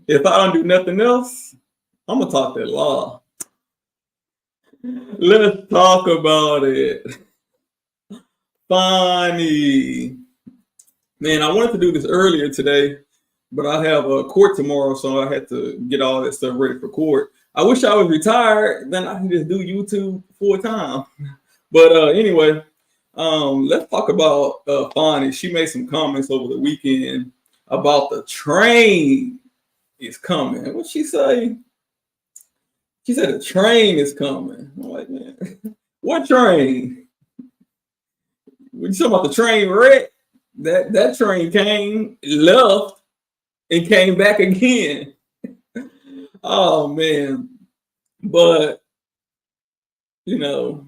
If I don't do nothing else, I'm gonna talk that law. Let's talk about it. Funny. Man, I wanted to do this earlier today, but I have a court tomorrow, so I had to get all that stuff ready for court. I wish I was retired, then I can just do YouTube full time. But anyway, let's talk about Fonnie. She made some comments over the weekend about the train is coming. What'd she say? She said the train is coming. I'm like, man, what train? When you talking about the train wreck, that train came, left, and came back again. Oh man. But you know,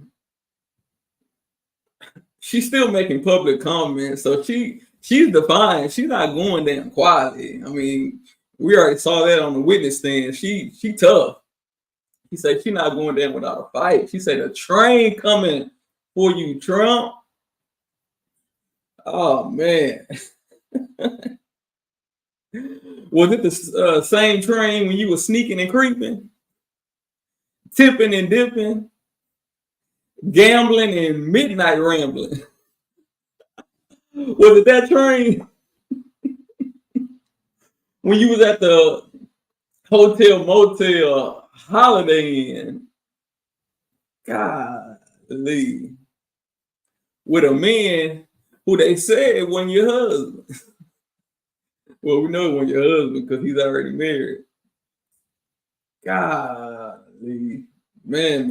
she's still making public comments, so she's defiant. She's not going down quietly. I mean, we already saw that on the witness stand. She tough. He said she's not going down without a fight. She said a train coming for you, Trump. Oh man. Was it the same train when you were sneaking and creeping, tipping and dipping, gambling and midnight rambling? Was it that train when you was at the hotel motel Holiday Inn? Golly. With a man who they said wasn't your husband. Well, we know it wasn't your husband because he's already married. Golly. Man.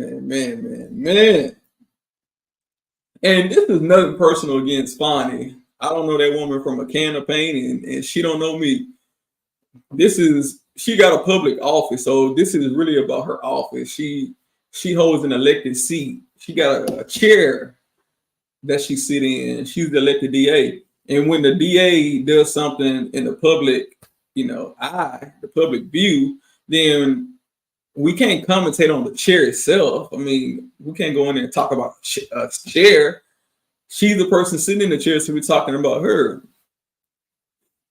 And this is nothing personal against Fonnie. I don't know that woman from a can of paint, and she don't know me. She got a public office, so this is really about her office. She holds an elected seat. She got a chair that she sit in. She's the elected DA. And when the DA does something in the public, the public view, then we can't commentate on the chair itself. I mean, we can't go in there and talk about a chair. She's the person sitting in the chair, so we're talking about her.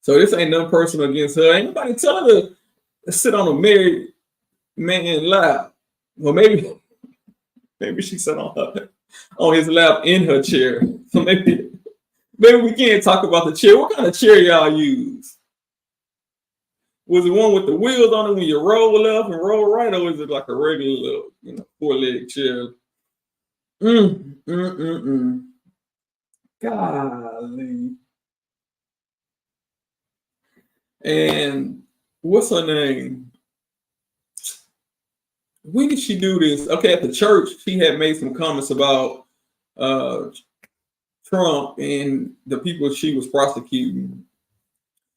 So this ain't nothing personal against her. Ain't nobody telling her to sit on a married man lap. Well, maybe she sat on his lap in her chair. So maybe we can't talk about the chair. What kind of chair y'all use? Was it one with the wheels on it when you roll left and roll right, or is it like a regular little, 4-leg chair? Golly. And what's her name? When did she do this? Okay, at the church, she had made some comments about Trump and the people she was prosecuting.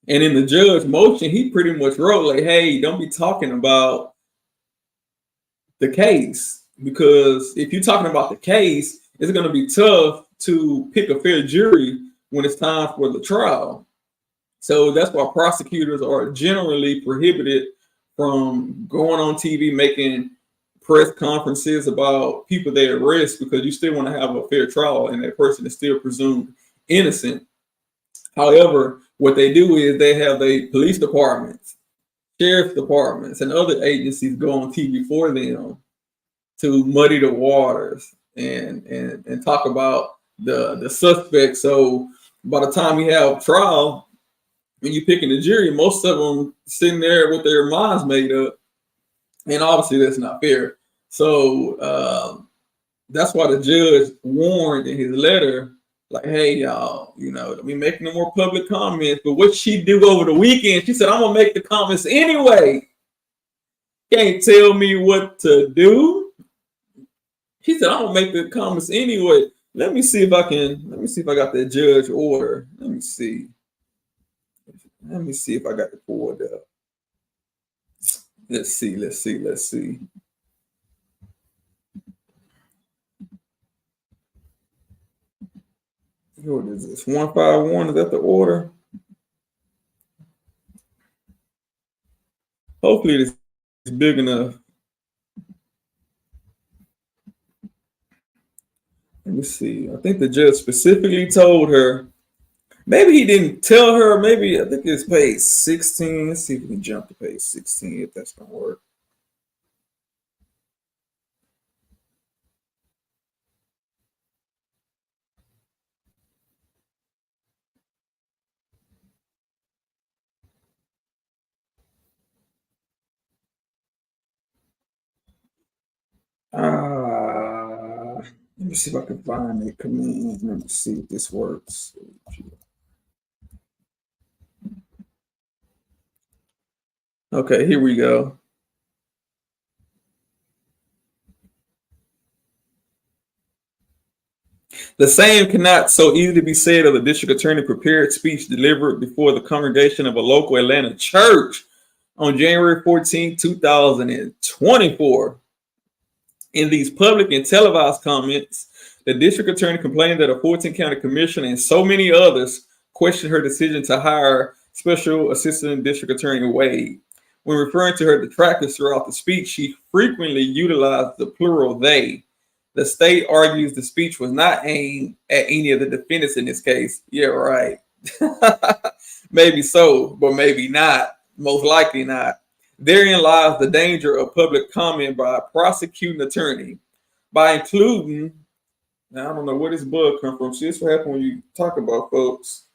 And in the judge motion, he pretty much wrote like, hey, don't be talking about the case, because if you're talking about the case, it's going to be tough to pick a fair jury when it's time for the trial. So that's why prosecutors are generally prohibited from going on TV, making press conferences about people they arrest, because you still want to have a fair trial and that person is still presumed innocent. However, what they do is they have the police departments, sheriff's departments, and other agencies go on TV for them to muddy the waters and talk about the suspect. So by the time you have trial, when you're picking the jury, most of them sitting there with their minds made up, and obviously that's not fair. So that's why the judge warned in his letter, like, hey, y'all, don't be making no more public comments. But what she do over the weekend, she said, I'm gonna make the comments anyway. Can't tell me what to do. She said, I'm gonna make the comments anyway. Let me see if I got that judge order. Let me see if I got it pulled up. Let's see. What is this? 151? Is that the order? Hopefully it's big enough. Let me see. I think the judge specifically told her Maybe he didn't tell her. Maybe I think it's page 16. Let's see if we can jump to page 16 if that's gonna work. Let me see if I can find that command. Let me see if this works. Okay, here we go. The same cannot so easily be said of the district attorney prepared speech delivered before the congregation of a local Atlanta church on January 14, 2024. In these public and televised comments, the district attorney complained that a Fulton County commissioner and so many others questioned her decision to hire Special Assistant District Attorney Wade. When referring to her detractors throughout the speech, she frequently utilized the plural they. The state argues the speech was not aimed at any of the defendants in this case. Yeah, right. Maybe so, but maybe not. Most likely not. Therein lies the danger of public comment by a prosecuting attorney. By including, now I don't know where this bug come from. See, this what happens when you talk about folks.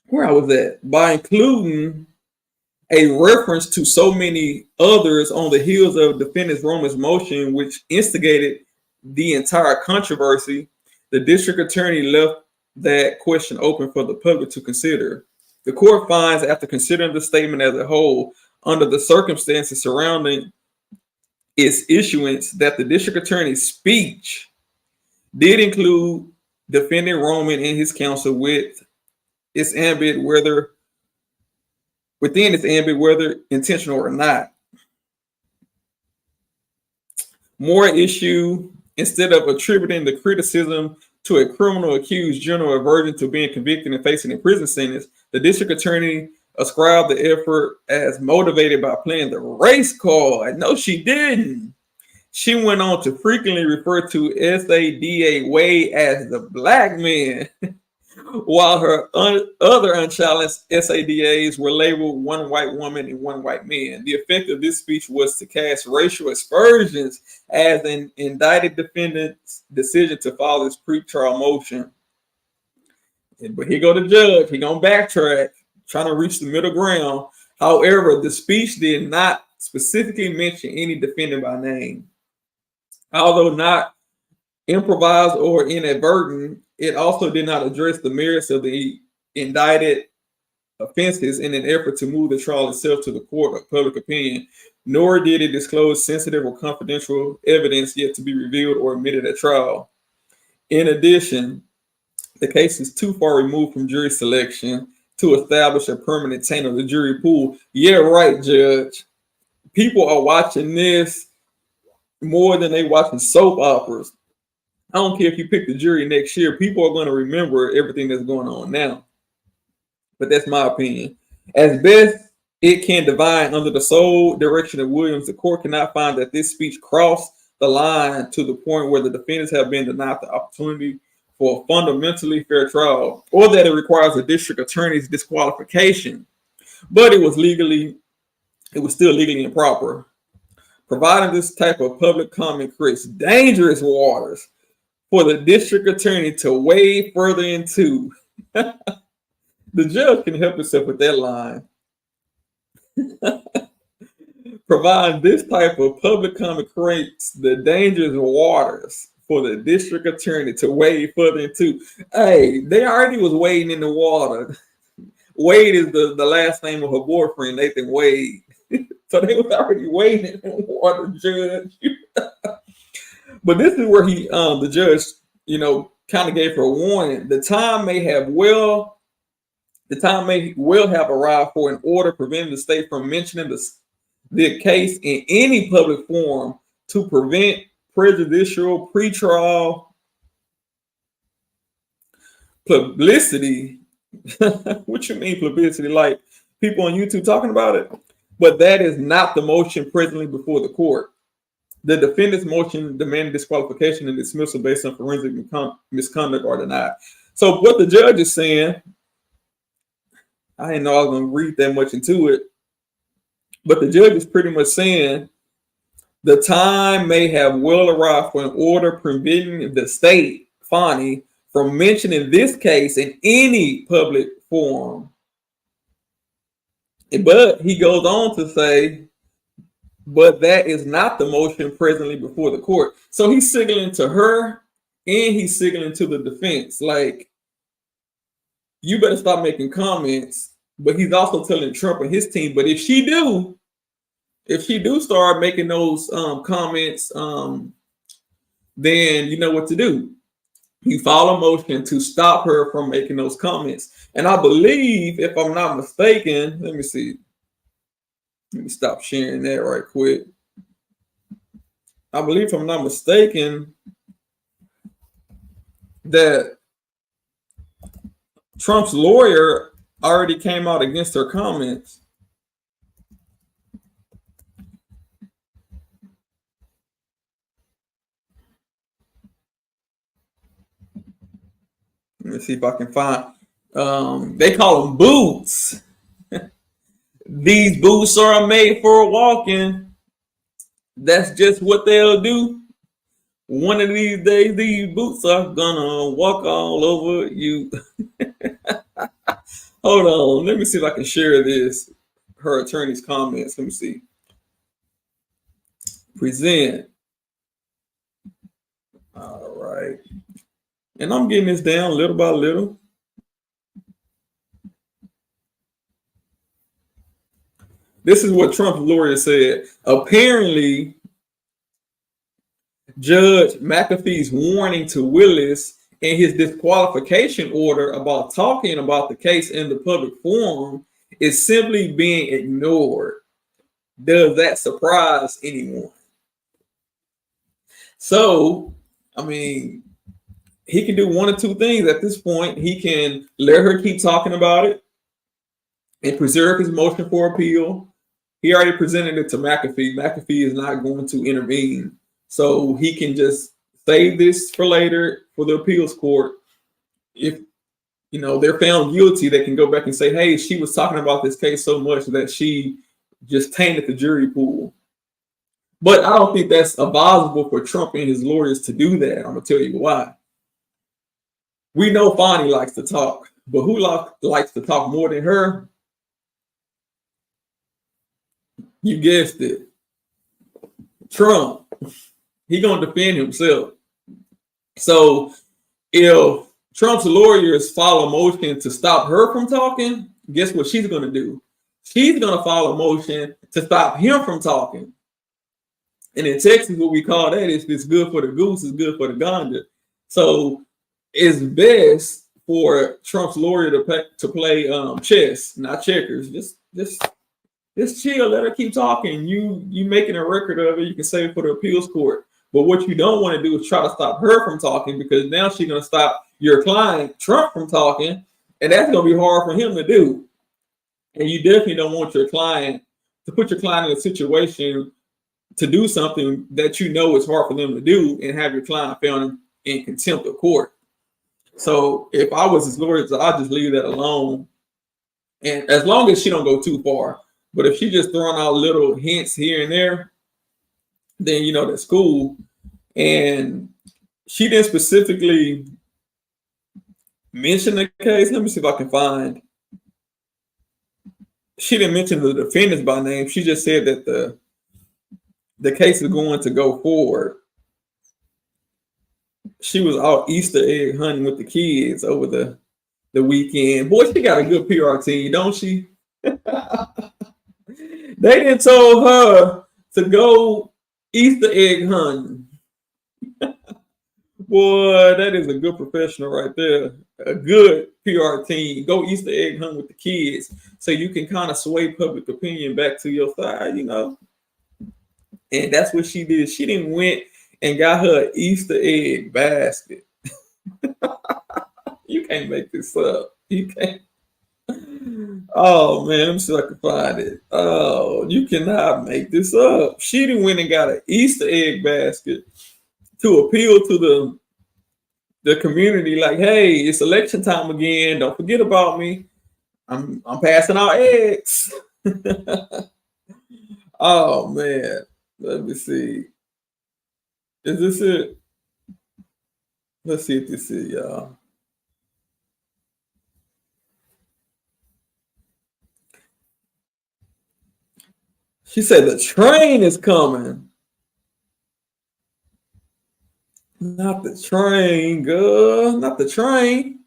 Where I was at. By including a reference to so many others on the heels of defendant's Roman's motion, which instigated the entire controversy, the district attorney left that question open for the public to consider. The court finds, after considering the statement as a whole, under the circumstances surrounding its issuance, that the district attorney's speech did include defendant Roman and his counsel within its ambit, whether intentional or not. More issue, instead of attributing the criticism to a criminal accused general aversion to being convicted and facing a prison sentence, the district attorney ascribed the effort as motivated by playing the race card. No, she didn't. She went on to frequently refer to SADA Wade as the black man, while her other unchallenged SADAs were labeled one white woman and one white man. The effect of this speech was to cast racial aspersions as an indicted defendant's decision to file this pretrial motion. But here go the judge. He gonna backtrack, trying to reach the middle ground. However, the speech did not specifically mention any defendant by name. Although not improvised or inadvertent, it also did not address the merits of the indicted offenses in an effort to move the trial itself to the court of public opinion, nor did it disclose sensitive or confidential evidence yet to be revealed or admitted at trial. In addition, the case is too far removed from jury selection to establish a permanent taint of the jury pool. Yeah, right, Judge. People are watching this more than they watching soap operas. I don't care if you pick the jury next year, people are going to remember everything that's going on now. But that's my opinion. As best it can divine under the sole direction of Williams, the court cannot find that this speech crossed the line to the point where the defendants have been denied the opportunity for a fundamentally fair trial, or that it requires a district attorney's disqualification. But it was still legally improper. Providing this type of public comment creates dangerous waters for the district attorney to wade further into. The judge can help himself with that line. Providing this type of public comment creates the dangerous waters for the district attorney to wade further into. Hey, they already was wading in the water. Wade is the last name of her boyfriend, Nathan Wade. So they was already wading in the water, Judge. But this is where the judge, kind of gave her a warning. The time may well have arrived for an order preventing the state from mentioning the case in any public forum to prevent prejudicial pretrial publicity. What you mean publicity? Like people on YouTube talking about it? But that is not the motion presently before the court. The defendant's motion demanding disqualification and dismissal based on forensic misconduct are denied. So what the judge is saying, I didn't know I was going to read that much into it, but the judge is pretty much saying the time may have well arrived for an order preventing the state, Fonnie, from mentioning this case in any public forum. But he goes on to say, but that is not the motion presently before the court. So he's signaling to her and he's signaling to the defense, like, you better stop making comments. But he's also telling Trump and his team, but if she do start making those comments, then you know what to do. You file a motion to stop her from making those comments. And I believe, if I'm not mistaken, let me see. Let me stop sharing that right quick. I believe, if I'm not mistaken, that Trump's lawyer already came out against her comments. Let me see if I can find. They call them boots. These boots are made for walking. That's just what they'll do. One of these days, these boots are gonna walk all over you. Hold on. Let me see if I can share this. Her attorney's comments. Let me see. Present. All right. And I'm getting this down little by little. This is what Trump's lawyer said. Apparently, Judge McAfee's warning to Willis and his disqualification order about talking about the case in the public forum is simply being ignored. Does that surprise anyone? So, I mean, he can do one or two things at this point. He can let her keep talking about it and preserve his motion for appeal. He already presented it to McAfee. McAfee is not going to intervene. So he can just save this for later for the appeals court. If they're found guilty, they can go back and say, hey, she was talking about this case so much that she just tainted the jury pool. But I don't think that's advisable for Trump and his lawyers to do that. I'm going to tell you why. We know Fonnie likes to talk, but who likes to talk more than her? You guessed it. Trump. He gonna defend himself. So if Trump's lawyers file a motion to stop her from talking, guess what she's gonna do? She's gonna file a motion to stop him from talking. And in Texas, what we call that is, it's good for the goose, it's good for the gander. So it's best for Trump's lawyer to play chess, not checkers. Just chill, let her keep talking. You making a record of it, you can save it for the appeals court. But what you don't want to do is try to stop her from talking, because now she's going to stop your client, Trump, from talking, and that's going to be hard for him to do. And you definitely don't want your client to put your client in a situation to do something that you know is hard for them to do and have your client found in contempt of court. So if I was his lawyer, I'd just leave that alone. And as long as she don't go too far. But if she just throwing out little hints here and there, then that's cool. And she didn't specifically mention the case. Let me see if I can find. She didn't mention the defendants by name. She just said that the case is going to go forward. She was out Easter egg hunting with the kids over the weekend. Boy, she got a good PR team, don't she? They didn't told her to go Easter egg hunting. Boy, that is a good professional right there. A good PR team. Go Easter egg hunt with the kids so you can kind of sway public opinion back to your side, And that's what she did. She didn't went and got her an Easter egg basket. You can't make this up. You can't. Oh man, let me see if I can find it. Oh, you cannot make this up. She done went and got an Easter egg basket to appeal to the community, like, hey, it's election time again. Don't forget about me. I'm passing out eggs. Oh man. Let me see. Is this it? Let's see if this is y'all. She said the train is coming. Not the train, girl. Not the train.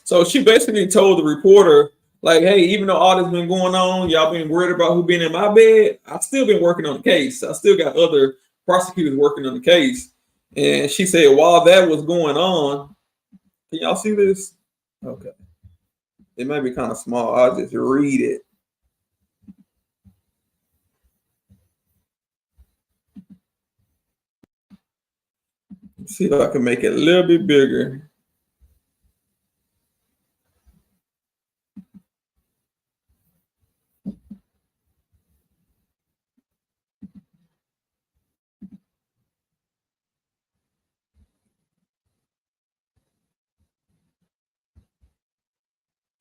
So she basically told the reporter, like, hey, even though all this been going on, y'all been worried about who been in my bed, I've still been working on the case. I still got other prosecutors working on the case. And she said, while that was going on, can y'all see this? Okay. It might be kind of small. I'll just read it. See if I can make it a little bit bigger.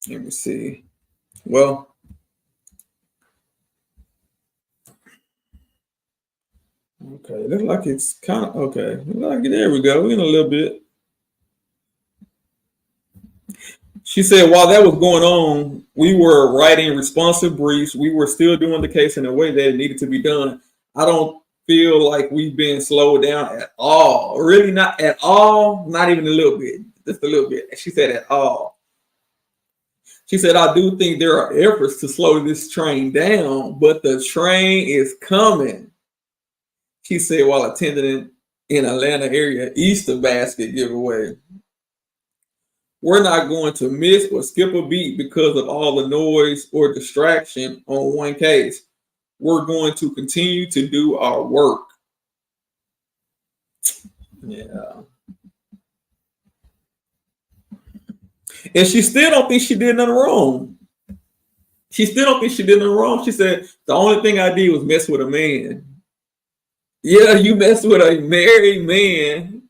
Let me see. Well, okay. Looks like it's kind of okay. Like, there we go. In a little bit. She said, while that was going on, we were writing responsive briefs. We were still doing the case in a way that it needed to be done. I don't feel like we've been slowed down at all. Really, not at all. Not even a little bit. Just a little bit. She said, at all. She said, I do think there are efforts to slow this train down, but the train is coming. She said while attending in Atlanta area Easter basket giveaway. We're not going to miss or skip a beat because of all the noise or distraction on one case. We're going to continue to do our work. Yeah. And she still don't think she did nothing wrong. She still don't think she did nothing wrong. She said, the only thing I did was mess with a man. Yeah, you messed with a married man.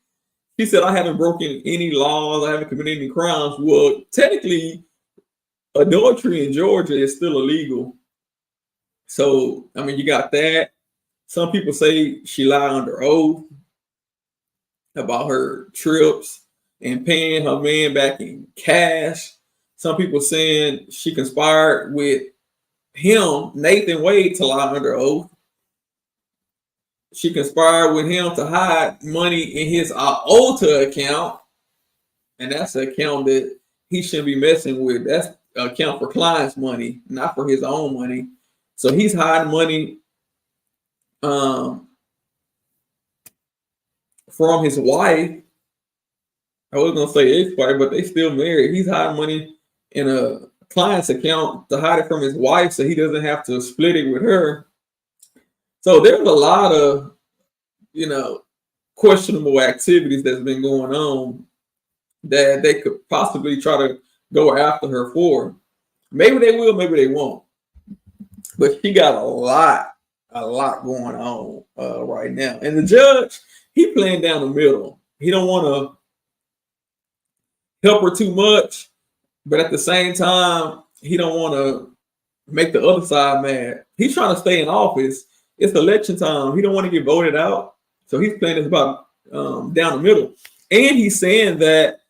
He said, I haven't broken any laws. I haven't committed any crimes. Well, technically, adultery in Georgia is still illegal. So, I mean, you got that. Some people say she lied under oath about her trips and paying her man back in cash. Some people saying she conspired with him, Nathan Wade, to lie under oath. She conspired with him to hide money in his IOTA account. And that's an account that he shouldn't be messing with. That's an account for clients' money, not for his own money. So he's hiding money from his wife. I was gonna say ex-wife, but they still married. He's hiding money in a client's account to hide it from his wife, so he doesn't have to split it with her. So there's a lot of, questionable activities that's been going on that they could possibly try to go after her for. Maybe they will, maybe they won't. But she got a lot going on right now. And the judge, he playing down the middle. He don't want to help her too much, but at the same time, he don't want to make the other side mad. He's trying to stay in office. It's election time. He don't want to get voted out. So he's playing this about down the middle. And he's saying that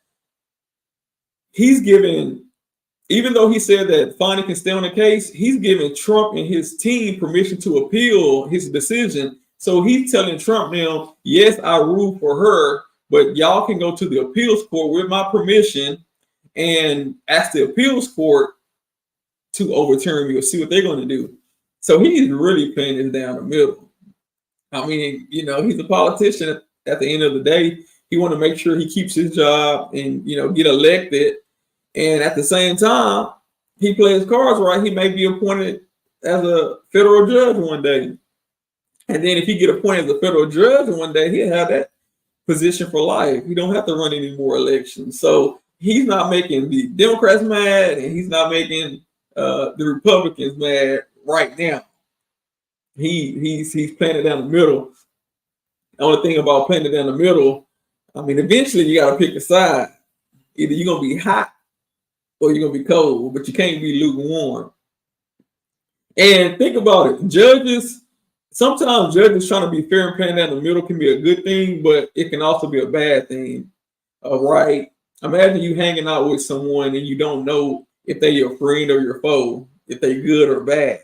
he's giving, even though he said that Fonnie can stay on the case, he's giving Trump and his team permission to appeal his decision. So he's telling Trump now, yes, I rule for her, but y'all can go to the appeals court with my permission and ask the appeals court to overturn me or see what they're going to do. So he's really playing this down the middle. I mean, he's a politician at the end of the day. He want to make sure he keeps his job and, get elected. And at the same time, he plays cards right. He may be appointed as a federal judge one day. And then if he get appointed as a federal judge one day, he'll have that position for life. He don't have to run any more elections. So he's not making the Democrats mad, and he's not making the Republicans mad right now. He's playing it down the middle. The only thing about playing it down the middle, I mean, eventually you got to pick a side. Either you're gonna be hot or you're gonna be cold, but you can't be lukewarm. And think about it, judges. Sometimes judges trying to be fair and playing down the middle can be a good thing, but it can also be a bad thing. Right? Imagine you hanging out with someone and you don't know if they're your friend or your foe, if they're good or bad.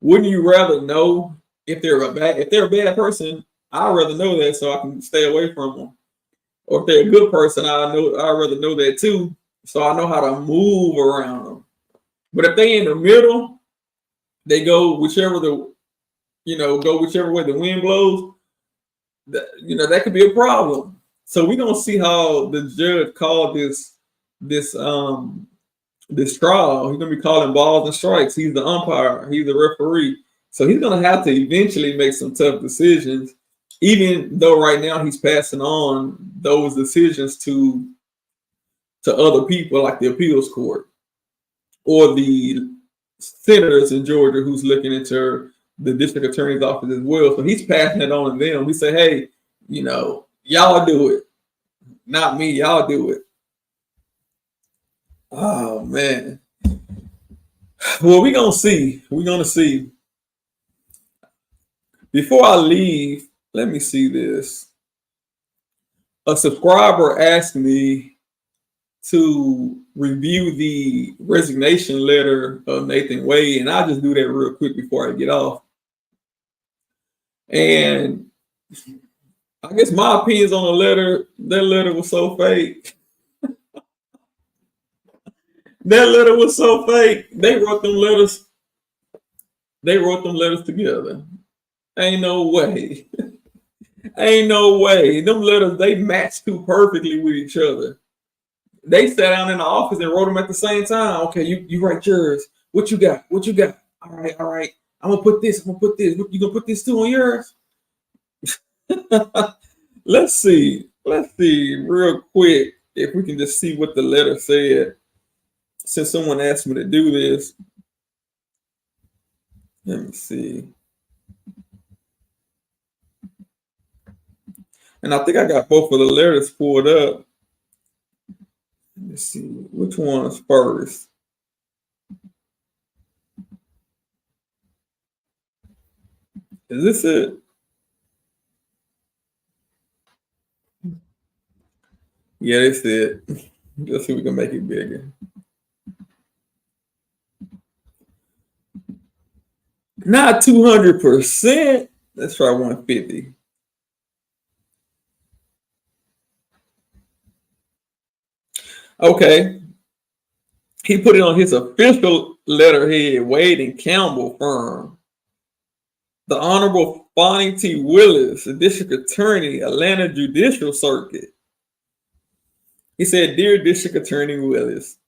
Wouldn't you rather know if they're a bad person? I'd rather know that so I can stay away from them. Or if they're a good person, I'd rather know that too, so I know how to move around them. But if they in the middle, they go whichever way the wind blows. That could be a problem. So we're gonna see how the judge called this trial. He's gonna be calling balls and strikes. He's the umpire. He's the referee. So he's gonna have to eventually make some tough decisions, even though right now he's passing on those decisions to other people like the appeals court or the senators in Georgia who's looking into the district attorney's office as well. So he's passing it on to them. He say, hey, y'all do it. Not me, y'all do it. Oh man. Well, we're gonna see. Before I leave, let me see this. A subscriber asked me to review the resignation letter of Nathan Wade, and I'll just do that real quick before I get off. And I guess my opinions on the letter, that letter was so fake. That letter was so fake. They wrote them letters together. Ain't no way. Ain't no way. Them letters, they match too perfectly with each other. They sat down in the office and wrote them at the same time. Okay, you write yours. What you got? All right. I'm gonna put this. You gonna put this too on yours? Let's see real quick if we can just see what the letter said. Since someone asked me to do this, let me see. And I think I got both of the letters pulled up. Let me see which one is first. Is this it? Yeah, that's it. Let's see if we can make it bigger. Not 200%. Let's try 150. Okay. He put it on his official letterhead, Wade and Campbell firm. The Honorable Bonnie T. Willis, the District Attorney, Atlanta Judicial Circuit. He said, Dear District Attorney Willis,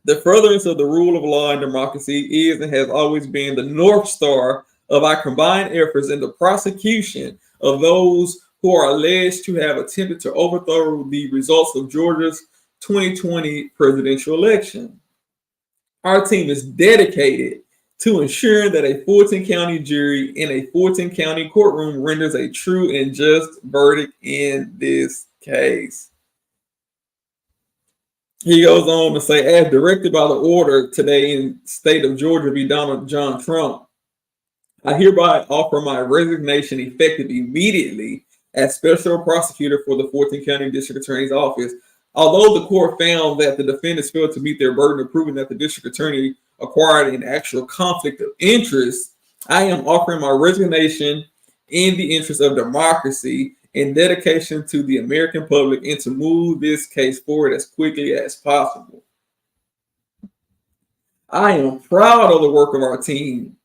the furtherance of the rule of law and democracy is and has always been the North Star of our combined efforts in the prosecution of those who are alleged to have attempted to overthrow the results of Georgia's 2020 presidential election. Our team is dedicated to ensuring that a Fulton County jury in a Fulton County courtroom renders a true and just verdict in this case. He goes on to say, as directed by the order today in state of Georgia v. Donald John Trump, I hereby offer my resignation effective immediately as special prosecutor for the Fulton County District Attorney's Office. Although the court found that the defendants failed to meet their burden of proving that the district attorney acquired an actual conflict of interest, I am offering my resignation in the interest of democracy and dedication to the American public and to move this case forward as quickly as possible. I am proud of the work our team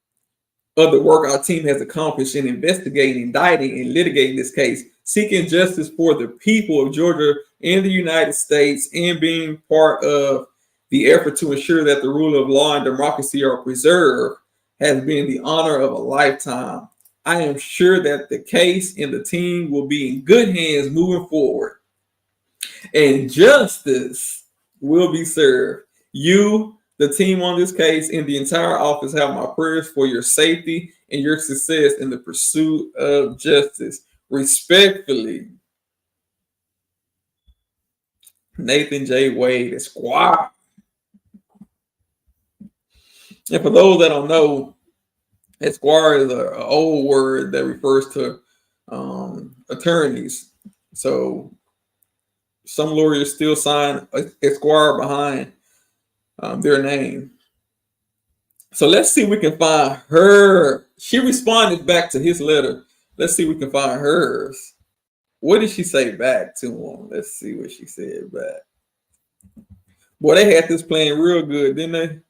has accomplished in investigating, indicting, and litigating this case, seeking justice for the people of Georgia and the United States, and being part of the effort to ensure that the rule of law and democracy are preserved, has been the honor of a lifetime. I am sure that the case and the team will be in good hands moving forward, and justice will be served. You, the team on this case, and the entire office have my prayers for your safety and your success in the pursuit of justice. Respectfully, Nathan J. Wade, Esquire. And for those that don't know, Esquire is an old word that refers to attorneys. So some lawyers still sign Esquire behind their name. So let's see if we can find her. She responded back to his letter. Let's see if we can find hers. What did she say back to him? Let's see what she said back. Boy, they had this playing real good, didn't they?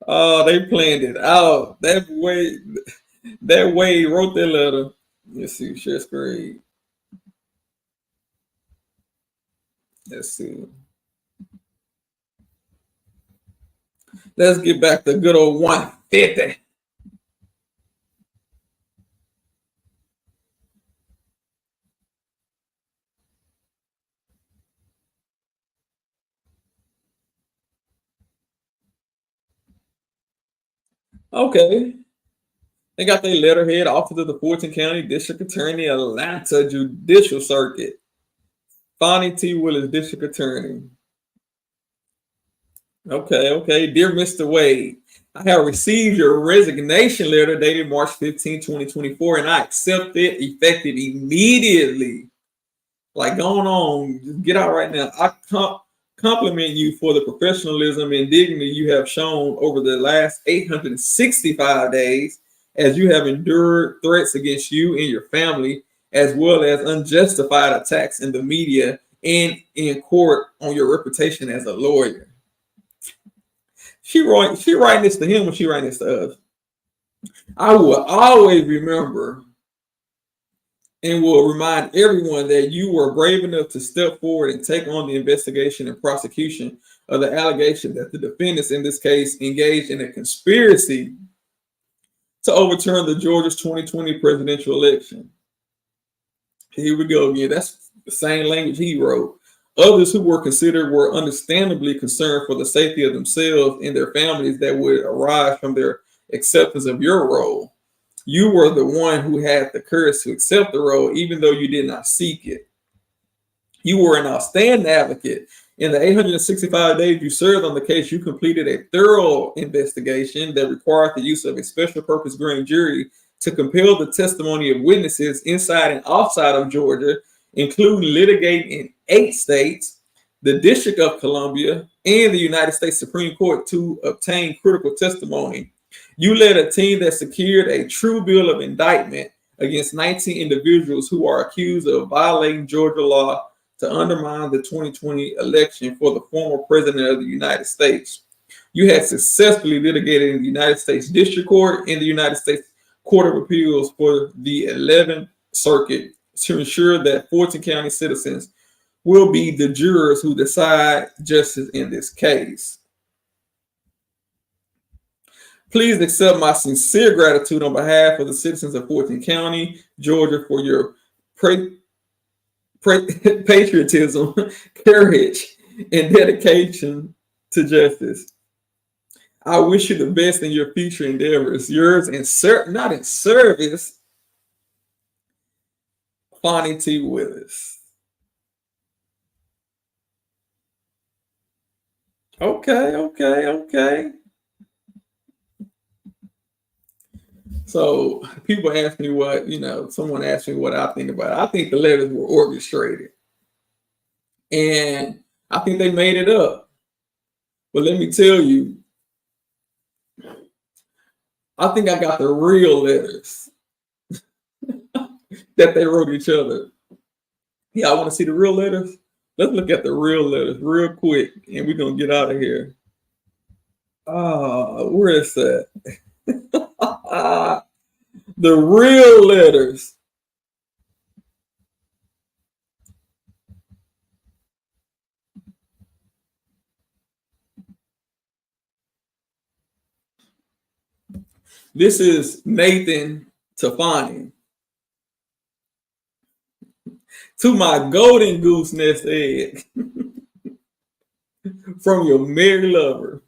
Oh, they planned it out. That way wrote that letter. Let's see, share screen. Let's see. Let's get back to good old 150. Okay. They got their letterhead, Office of the Fulton County District Attorney, Atlanta Judicial Circuit. Bonnie T. Willis, District Attorney. Okay. Dear Mr. Wade, I have received your resignation letter dated March 15, 2024, and I accept it effective immediately. Like, going on, just get out right now. I compliment you for the professionalism and dignity you have shown over the last 865 days, as you have endured threats against you and your family, as well as unjustified attacks in the media and in court on your reputation as a lawyer. She writing this to him when she writing this to us. I will always remember and will remind everyone that you were brave enough to step forward and take on the investigation and prosecution of the allegation that the defendants in this case engaged in a conspiracy to overturn the Georgia's 2020 presidential election. Here we go again. That's the same language he wrote. Others who were considered were understandably concerned for the safety of themselves and their families that would arise from their acceptance of your role. You were the one who had the courage to accept the role, even though you did not seek it. You were an outstanding advocate. In the 865 days you served on the case, you completed a thorough investigation that required the use of a special purpose grand jury to compel the testimony of witnesses inside and outside of Georgia, including litigating in 8 states, the District of Columbia, and the United States Supreme Court to obtain critical testimony. You led a team that secured a true bill of indictment against 19 individuals who are accused of violating Georgia law to undermine the 2020 election for the former president of the United States. You had successfully litigated in the United States District Court and the United States Court of Appeals for the 11th Circuit to ensure that Fulton County citizens will be the jurors who decide justice in this case. Please accept my sincere gratitude on behalf of the citizens of Fulton County, Georgia, for your patriotism, courage, and dedication to justice. I wish you the best in your future endeavors. Yours not in service, Bonnie T. Willis. Okay. So people ask me someone asked me what I think about it. I think the letters were orchestrated. And I think they made it up. But let me tell you, I think I got the real letters that they wrote each other. Yeah, I want to see the real letters. Let's look at the real letters real quick, and we're going to get out of here. Where is that? The real letters. This is Nathan to Fonnie. To my golden goose nest egg from your married lover.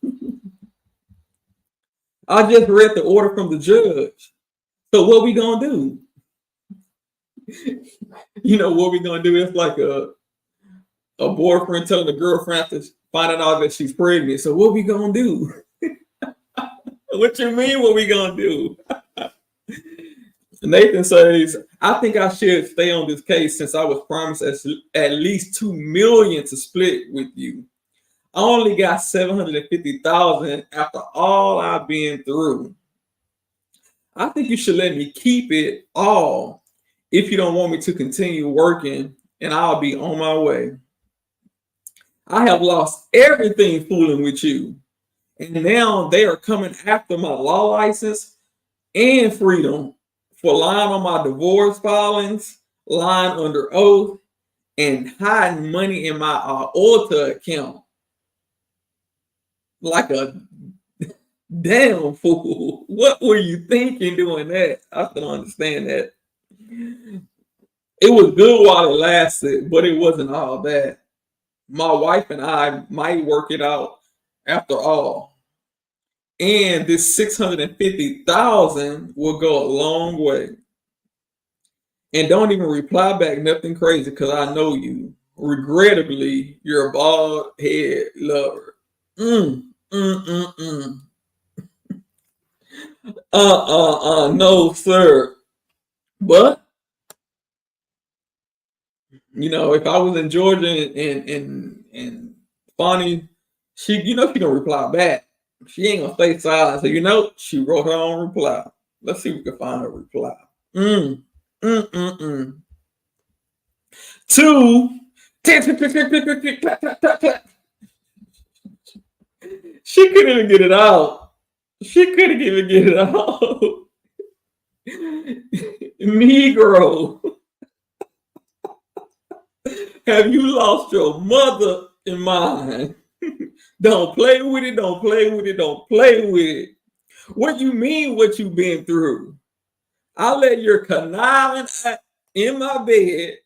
I just read the order from the judge. So what we gonna do? You know what we gonna do? It's like a boyfriend telling the girlfriend after finding out that she's pregnant. So what we gonna do? What you mean? What we gonna do? Nathan says, I think I should stay on this case since I was promised at least $2 million to split with you. I only got $750,000 after all I've been through. I think you should let me keep it all if you don't want me to continue working, and I'll be on my way. I have lost everything fooling with you, and now they are coming after my law license and freedom for lying on my divorce filings, lying under oath, and hiding money in my Ulta account. Like a damn fool. What were you thinking doing that? I still don't understand that. It was good while it lasted, but it wasn't all that. My wife and I might work it out after all. And this $650,000 will go a long way. And don't even reply back nothing crazy because I know you. Regrettably, you're a bald head lover. No, sir. But you know, if I was in Georgia and Bonnie, she gonna reply back. She ain't gonna stay silent. So she wrote her own reply. Let's see if we can find her reply. Two. She couldn't even get it out. Negro. Have you lost your mother and mind? Don't play with it. Don't play with it. Don't play with it. What you mean what you've been through? I let your conniving in my bed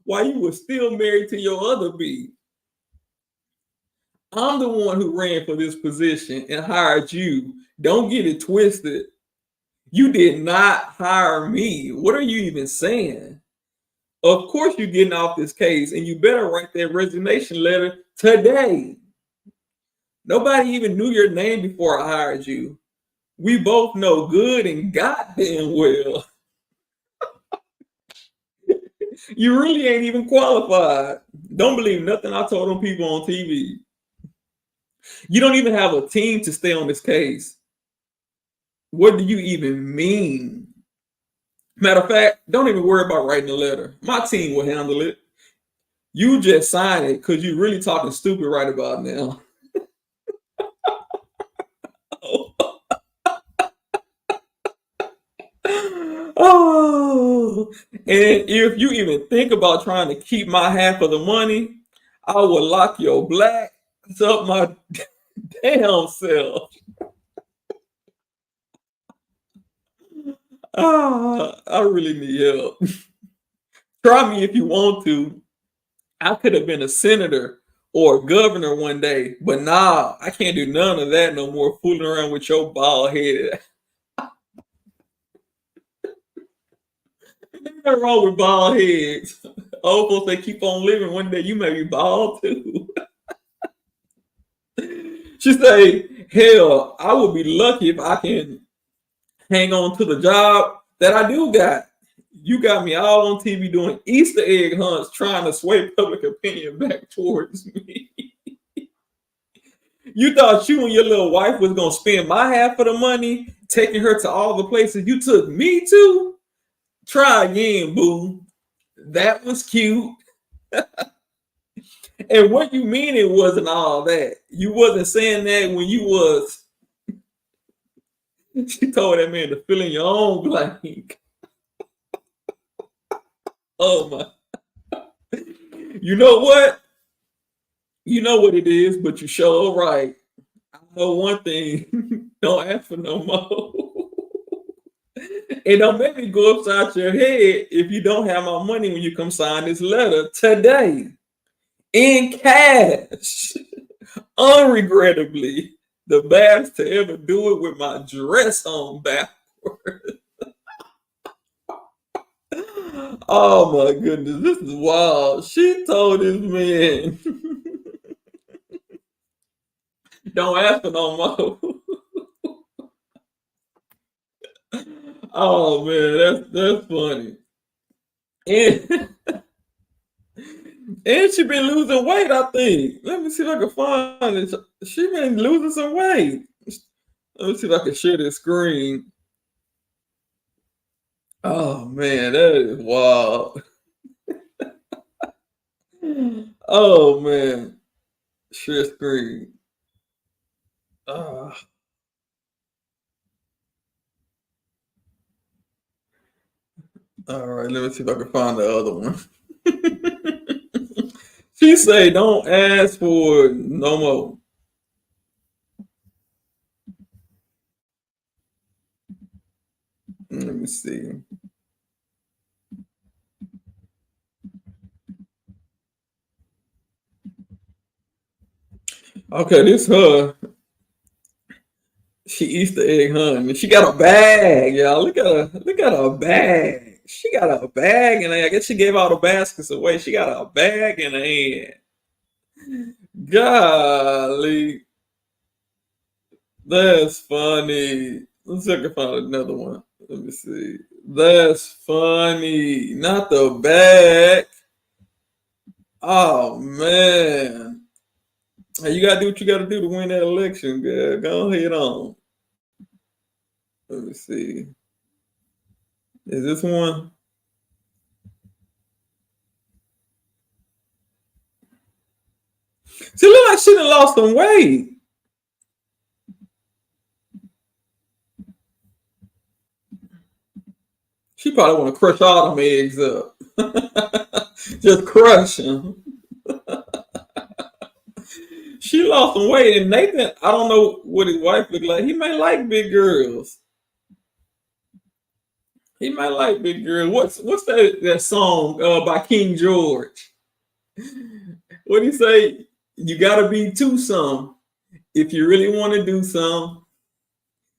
while you were still married to your other B. I'm the one who ran for this position and hired you. Don't get it twisted. You did not hire me. What are you even saying? Of course you're getting off this case, and you better write that resignation letter today. Nobody even knew your name before I hired you. We both know good and goddamn well. You really ain't even qualified. Don't believe nothing I told them people on TV. You don't even have a team to stay on this case. What do you even mean? Matter of fact, don't even worry about writing a letter. My team will handle it. You just sign it because you're really talking stupid right about now. Oh, and if you even think about trying to keep my half of the money, I will lock your black up my damn self. I really need help. Try me if you want to. I could have been a senator or a governor one day, but nah, I can't do none of that no more. Fooling around with your bald head. Nothing wrong with bald heads. Old folks, they keep on living. One day you may be bald too. She say, hell, I would be lucky if I can hang on to the job that I do got. You got me all on TV doing Easter egg hunts, trying to sway public opinion back towards me. You thought you and your little wife was going to spend my half of the money taking her to all the places you took me to? Try again, boo. That was cute. And what you mean it wasn't all that? You wasn't saying that when you was. She told that man to fill in your own blank. Oh my. You know what? You know what it is, but you sure right. I know one thing. Don't ask for no more. And don't make me go upside your head if you don't have my money when you come sign this letter today. In cash. Unregrettably. The best to ever do it with my dress on backward. Oh my goodness, this is wild. She told this man, don't ask for no more. Oh man, that's funny. And and she been losing weight, I think. Let me see if I can find it. She been losing some weight. Let me see if I can share this screen. Oh man, that is wild. Oh man, share screen. Uh, all right, let me see if I can find the other one. She say, "Don't ask for no more." Let me see. Okay, this her. She Easter egg honey. She got a bag, y'all. Look at her. Look at her bag. She got a bag, and I guess she gave all the baskets away. She got a bag in her hand. Golly, that's funny. Let's see if I can find another one. Let me see. That's funny. Not the bag. Oh man. Hey, you gotta do what you gotta do to win that election, girl. Go ahead on. Let me see. Is this one? She look like she done lost some weight. She probably want to crush all them eggs up. Just crush them. She lost some weight, and Nathan, I don't know what his wife look like. He may like big girls. He might like big girls. What's that song by King George? What do you say? You gotta be two some if you really want to do some.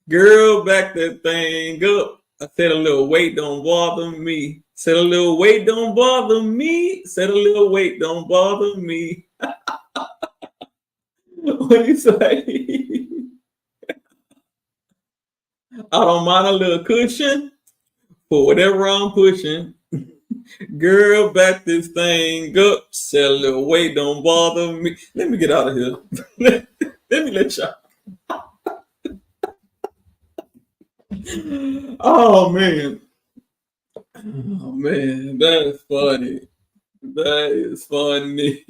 Girl, back that thing up. I said a little weight don't bother me. Said a little weight don't bother me. Said a little weight don't bother me. What do you say? I don't mind a little cushion for whatever I'm pushing. Girl, back this thing up. Said a little weight don't bother me. Let me get out of here. Let me let y'all. Oh man. Oh man, that is funny. That is funny.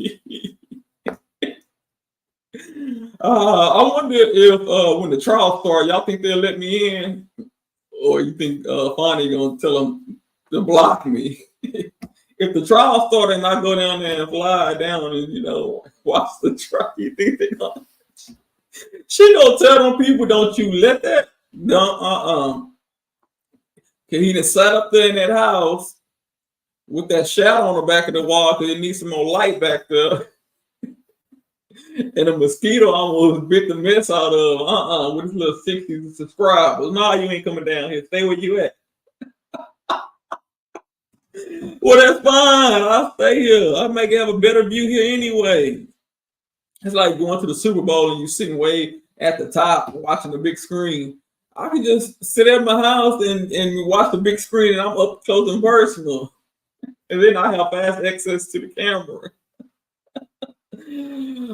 I wonder if when the trial starts, y'all think they'll let me in, or you think Fonnie gonna tell them to block me? If the trial started and I go down there and fly down and watch the trial, you think they gonna? She gonna tell them people, don't you let that? No, Cause he done sat up there in that house with that shadow on the back of the wall because it needs some more light back there. And a mosquito almost bit the mess out of with his little 60 subscribers. No, you ain't coming down here. Stay where you at. Well, that's fine. I'll stay here. I make have a better view here anyway. It's like going to the Super Bowl and you sitting way at the top watching the big screen. I can just sit at my house and watch the big screen and I'm up close and personal. And then I have fast access to the camera.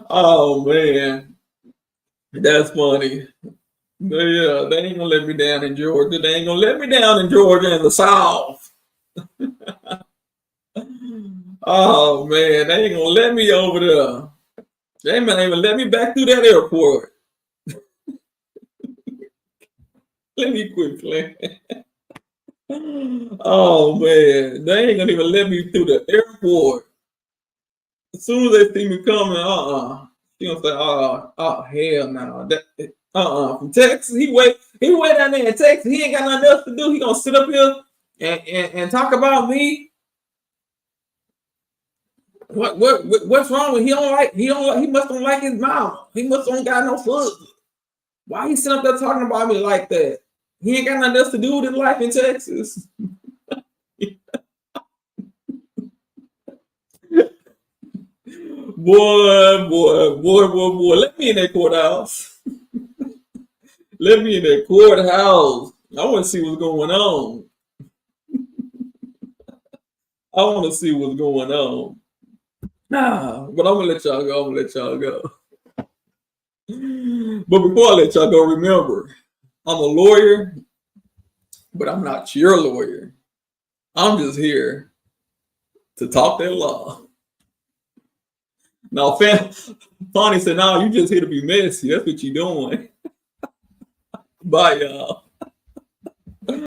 Oh man, that's funny. Yeah, they ain't gonna let me down in Georgia. They ain't gonna let me down in Georgia in the South. Oh man, they ain't gonna let me over there. They ain't even let me back through that airport. Let me quit playing. Oh man, they ain't gonna even let me through the airport. As soon as they see me coming, she gonna say, "Oh hell no!" From Texas. He way down there in Texas. He ain't got nothing else to do. He gonna sit up here and talk about me. What's wrong with he must don't like his mom. He must don't got no foot. Why he sitting up there talking about me like that? He ain't got nothing else to do with his life in Texas. Boy. Let me in that courthouse. Let me in that courthouse. I want to see what's going on. I want to see what's going on. But I'm going to let y'all go. But before I let y'all go, remember, I'm a lawyer, but I'm not your lawyer. I'm just here to talk that law. Now, Fonnie said, no, you just here to be messy. That's what you're doing. Bye, y'all.